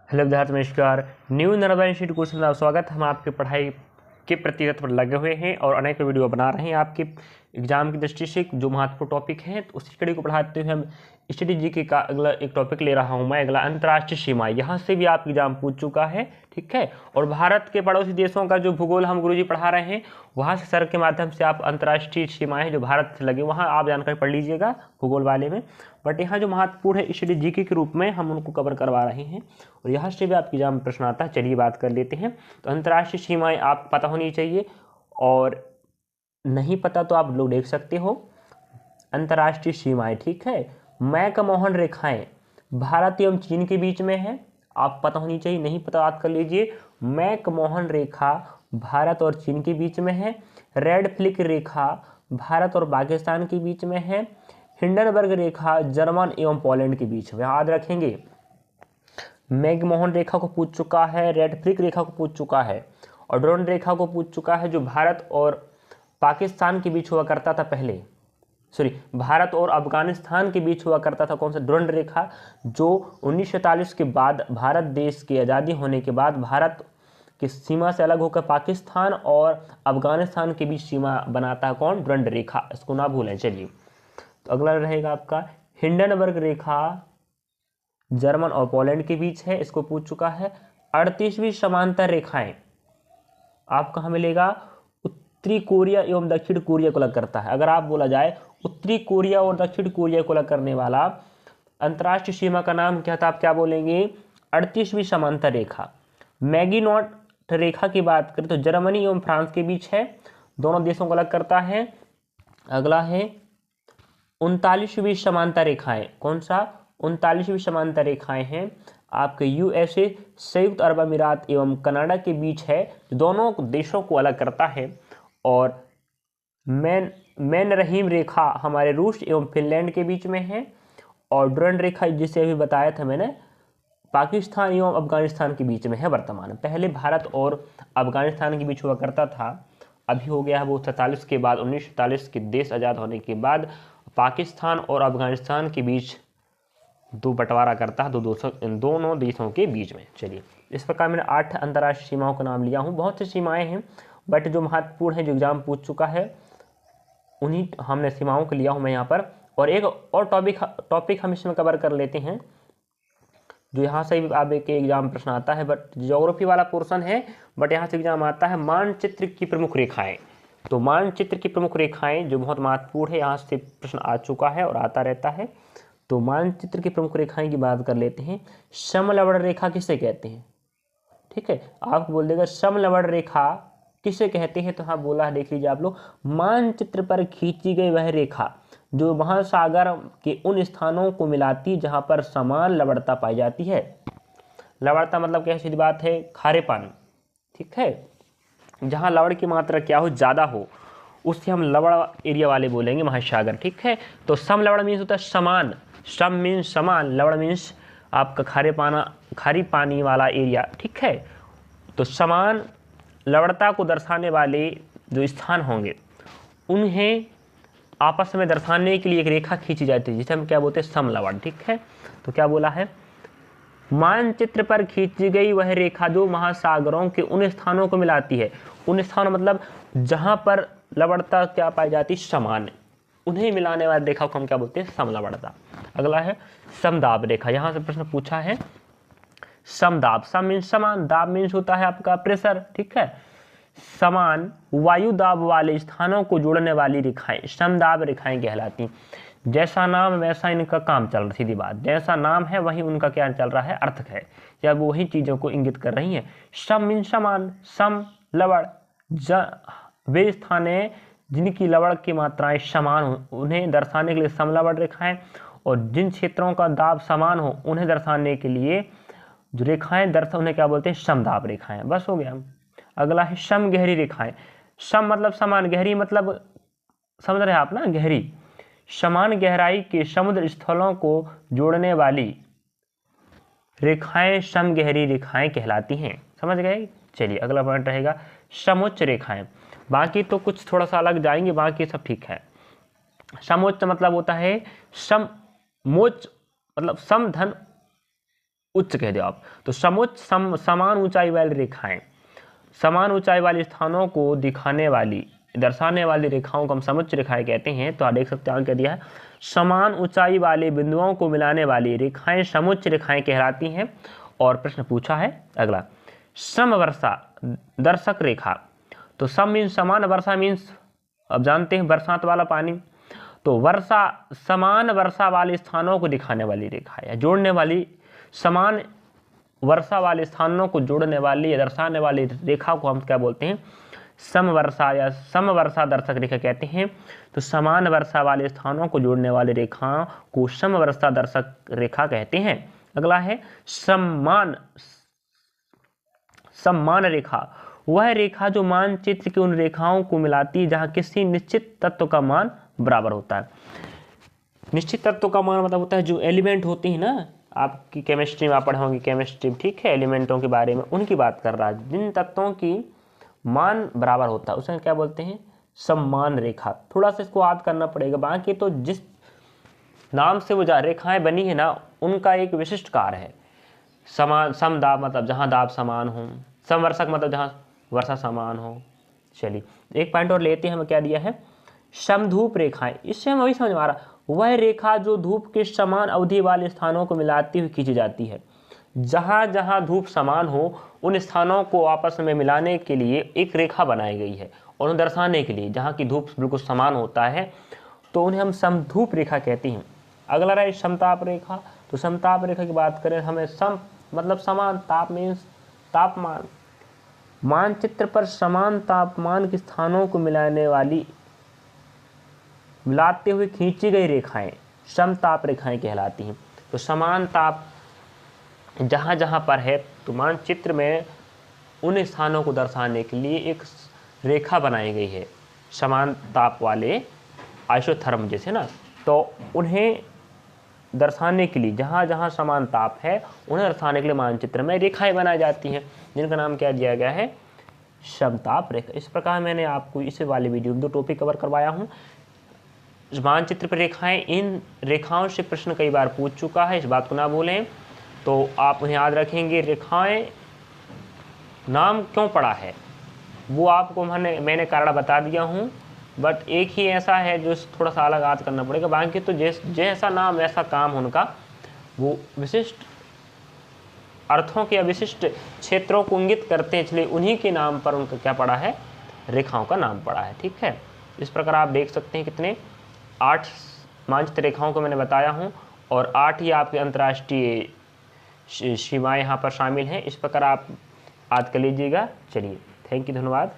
Hello विद्यार्थी नमस्कार। New Narmada institute course में स्वागत। हम आपके पढ़ाई के प्रतिगत पर लगे हुए हैं और अनेक वीडियो बना रहे हैं आपके एग्जाम की दृष्टि से जो महत्वपूर्ण टॉपिक हैं। तो उसी कड़ी को पढ़ाते हुए हम स्टडी जीके का अगला एक टॉपिक ले रहा हूं मैं। अगला अंतर्राष्ट्रीय सीमाएं, यहाँ से भी आप एग्जाम पूछ चुका है, ठीक है। और भारत के पड़ोसी देशों का जो भूगोल हम गुरुजी पढ़ा रहे हैं, वहाँ से सर के माध्यम से आप अंतर्राष्ट्रीय सीमाएं जो भारत से लगे वहाँ आप जानकारी पढ़ लीजिएगा भूगोल वाले में। बट यहाँ जो महत्वपूर्ण है स्टडी जीके के रूप में हम उनको कवर करवा रहे हैं और यहाँ से भी आपके एग्जाम में प्रश्न आता है। चलिए बात कर लेते हैं। तो अंतर्राष्ट्रीय सीमाएं आप पता होनी चाहिए और नहीं पता तो आप लोग देख सकते हो। अंतर्राष्ट्रीय सीमाएं, ठीक है। मैकमोहन रेखाएं भारत एवं चीन के बीच में है, आप पता होनी चाहिए। नहीं पता याद कर लीजिए। मैकमोहन रेखा भारत और चीन के बीच में है। रेड फ्लिक रेखा भारत और पाकिस्तान के बीच में है। हिंडनबर्ग रेखा जर्मन एवं पोलैंड के बीच में, याद रखेंगे। मैकमोहन रेखा को पूछ चुका है, रेड फ्लिक रेखा को पूछ चुका है और डोरंड रेखा को पूछ चुका है, जो भारत और पाकिस्तान के बीच हुआ करता था पहले। भारत और अफगानिस्तान के बीच हुआ करता था। कौन सा? डोरंड रेखा, जो 1947 के बाद भारत देश की आज़ादी होने के बाद भारत की सीमा से अलग होकर पाकिस्तान और अफगानिस्तान के बीच सीमा बनाता है। कौन? डोरंड रेखा, इसको ना भूलें। चलिए, तो अगला रहेगा आपका हिंडनबर्ग रेखा जर्मन और पोलैंड के बीच है, इसको पूछ चुका है। 38वीं समांतर रेखाएं आप कहाँ मिलेगा? उत्तरी कोरिया एवं दक्षिण कोरिया को अलग करता है। अगर आप बोला जाए उत्तरी कोरिया और दक्षिण कोरिया को अलग करने वाला अंतर्राष्ट्रीय सीमा का नाम क्या था, आप क्या बोलेंगे? 38वीं समांतर रेखा। मैगिनॉट रेखा की बात करें तो जर्मनी एवं फ्रांस के बीच है, दोनों देशों को अलग करता है। अगला है 39वीं समांतर रेखाएं। कौन सा? 39वीं समांतर रेखाएं हैं आपके यूएसए, संयुक्त अरब अमीरात एवं कनाडा के बीच है, दोनों देशों को अलग करता है। और मैनरहीम रेखा हमारे रूस एवं फिनलैंड के बीच में है। और डोरंड रेखा, जिसे अभी बताया था मैंने, पाकिस्तान एवं अफगानिस्तान के बीच में है वर्तमान। पहले भारत और अफगानिस्तान के बीच हुआ करता था, अभी हो गया है वो 47 के बाद, 1947 के देश आज़ाद होने के बाद पाकिस्तान और अफगानिस्तान के बीच दो बंटवारा करता है, दोनों देशों के बीच में। चलिए, इस प्रकार मैंने 8 अंतर्राष्ट्रीय सीमाओं का नाम लिया हूँ। बहुत सी सीमाएं हैं, बट जो महत्वपूर्ण है, जो एग्जाम पूछ चुका है, उन्हीं हमने सीमाओं को लिया हूँ मैं यहाँ पर। और एक और टॉपिक हम इसमें कवर कर लेते हैं, जो यहाँ से भी आप एक एग्जाम प्रश्न आता है, बट ज्योग्राफी वाला पोर्शन है, बट यहाँ से एग्जाम आता है। मानचित्र की प्रमुख रेखाएं। तो मानचित्र की प्रमुख रेखाएं जो बहुत महत्वपूर्ण है, यहाँ से प्रश्न आ चुका है और आता रहता है। तो मानचित्र की प्रमुख रेखाएं की बात कर लेते हैं। समलवण रेखा किसे कहते हैं? ठीक है, आप बोल देगा समलवण रेखा किसे कहते हैं, तो हाँ बोला है, देख लीजिए आप लोग। मानचित्र पर खींची गई वह रेखा जो महासागर के उन स्थानों को मिलाती जहां पर समान लवणता पाई जाती है। लवणता मतलब क्या? सीधी बात है, खारेपन, ठीक है। जहां लवण की मात्रा क्या हो? ज़्यादा हो, उससे हम लवण एरिया वाले बोलेंगे, महासागर, ठीक है। तो समलवण मीन्स होता है समान। सम मीन्स समान, लवण मीन्स आपका खारी पानी वाला एरिया, ठीक है। तो समान लवणता को दर्शाने वाले जो स्थान होंगे, उन्हें आपस में दर्शाने के लिए एक रेखा खींची जाती है, जिसे हम क्या बोलते हैं? समलवण, ठीक है। तो क्या बोला है? मानचित्र पर खींची गई वह रेखा जो महासागरों के उन स्थानों को मिलाती है। उन स्थानों मतलब जहां पर लवणता क्या पाई जाती? समान, उन्हें मिलाने वाली रेखा को हम क्या बोलते हैं? समलवणता। अगला है समदाब रेखा। यहाँ से प्रश्न पूछा है समदाब। सम मीन्स समान, दाब मीन्स होता है आपका प्रेशर, ठीक है। समान वायु दाब वाले स्थानों को जोड़ने वाली रेखाएं समदाब रेखाएं कहलाती। जैसा नाम वैसा इनका काम चल रहा है, सीधी बात। जैसा नाम है वही उनका क्या चल रहा है? अर्थ है, या वो वही चीजों को इंगित कर रही हैं। सम मीन्स समान, सम लवण, वे स्थान है जिनकी लवण की मात्राएं समान हो, उन्हें दर्शाने के लिए समलवण रेखाएं। और जिन क्षेत्रों का दाब समान हो, उन्हें दर्शाने के लिए जो रेखाएं दर्शा, उन्हें क्या बोलते हैं? समदाब रेखाएं। बस हो गया। अगला है समगहरी रेखाएं। सम मतलब समान, गहरी मतलब समझ रहे हैं आप ना, गहरी। समान गहराई के समुद्र स्थलों को जोड़ने वाली रेखाएं समगहरी रेखाएं कहलाती हैं। समझ गए? चलिए, अगला पॉइंट रहेगा समोच्च रेखाएं। बाकी तो कुछ थोड़ा सा अलग जाएंगे, बाकी सब ठीक है। समोच्च मतलब होता है समोच्च मतलब समधन उच्च कह दो आप। तो समुच्च समान ऊंचाई वाली रेखाएं, समान ऊंचाई वाले स्थानों को दिखाने वाली दर्शाने वाली रेखाओं को हम समुच्च रेखाएं कहते हैं। तो आप देख सकते हैं क्या दिया है, समान ऊंचाई वाले बिंदुओं को मिलाने वाली रेखाएं समुच्च रेखाएं कहलाती हैं। और प्रश्न पूछा है अगला, समवर्षा दर्शक रेखा। तो सम मीन्स समान, वर्षा मीन्स अब जानते हैं बरसात वाला पानी। तो वर्षा समान वर्षा वाले स्थानों को दिखाने वाली रेखा है, जोड़ने वाली, समान वर्षा वाले स्थानों को जोड़ने वाली या दर्शाने वाली रेखा को हम क्या बोलते हैं, समवर्षा या समवर्षा दर्शक रेखा कहते हैं। तो समान वर्षा वाले स्थानों को जोड़ने वाली रेखाओं को समवर्षा दर्शक रेखा कहते हैं। अगला है सम्मान रेखा, वह रेखा जो मानचित्र की उन रेखाओं को मिलाती है जहां किसी निश्चित तत्व का मान बराबर होता है। निश्चित तत्व का मान मतलब होता है जो एलिमेंट होती है ना, आपकी केमिस्ट्री में आप पढ़े होंगे केमिस्ट्री, ठीक है, एलिमेंटों के बारे में, उनकी बात कर रहा है। जिन तत्वों की मान बराबर होता है उसे क्या बोलते हैं, सम्मान रेखा। थोड़ा सा इसको याद करना पड़ेगा, बाकी तो जिस नाम से वो रेखाएं बनी है ना उनका एक विशिष्ट कार्य है। समान, समदाब मतलब जहाँ दाब समान हो, समवर्षक मतलब जहाँ वर्षा समान हो। चलिए एक पॉइंट और लेते हैं, हमें क्या दिया है, समधूप रेखाएं। इससे हम अभी समझ में आ रहा, वह रेखा जो धूप के समान अवधि वाले स्थानों को मिलाती हुई खींची जाती है। जहाँ जहाँ धूप समान हो उन स्थानों को आपस में मिलाने के लिए एक रेखा बनाई गई है, और उन्हें दर्शाने के लिए जहाँ की धूप बिल्कुल समान होता है तो उन्हें हम समधूप रेखा कहते हैं। अगला रहा समताप रेखा। तो समताप रेखा की बात करें, हमें सम मतलब समान, ताप मीन्स तापमान, मानचित्र पर समान तापमान के स्थानों को मिलाते हुए खींची गई रेखाएं समताप रेखाएं कहलाती हैं। तो समान ताप जहाँ जहाँ पर है तो मानचित्र में उन स्थानों को दर्शाने के लिए एक रेखा बनाई गई है, समान ताप वाले आइसोथर्म जैसे ना, तो उन्हें दर्शाने के लिए जहाँ जहाँ समान ताप है उन्हें दर्शाने के लिए मानचित्र में रेखाएं बनाई जाती हैं, जिनका नाम क्या दिया गया है, समताप रेखा। इस प्रकार मैंने आपको इस वाले वीडियो में 2 टॉपिक कवर करवाया हूँ। मानचित्र पर रेखाएं, इन रेखाओं से प्रश्न कई बार पूछ चुका है, इस बात को ना भूलें। तो आप उन्हें याद रखेंगे। रेखाएं नाम क्यों पड़ा है वो आपको मैंने कारण बता दिया हूँ, बट एक ही ऐसा है जो थोड़ा सा अलग याद करना पड़ेगा। बाकी तो जैसा नाम वैसा काम उनका, वो विशिष्ट अर्थों के विशिष्ट क्षेत्रों को इंगित करते हैं, इसलिए उन्हीं के नाम पर उनका क्या पड़ा है, रेखाओं का नाम पड़ा है। ठीक है, इस प्रकार आप देख सकते हैं कितने 8 मानचित्र रेखाओं को मैंने बताया हूँ, और 8 ही आपके अंतर्राष्ट्रीय सीमाएं यहाँ पर शामिल हैं। इस प्रकार आप याद कर लीजिएगा। चलिए, थैंक यू, धन्यवाद।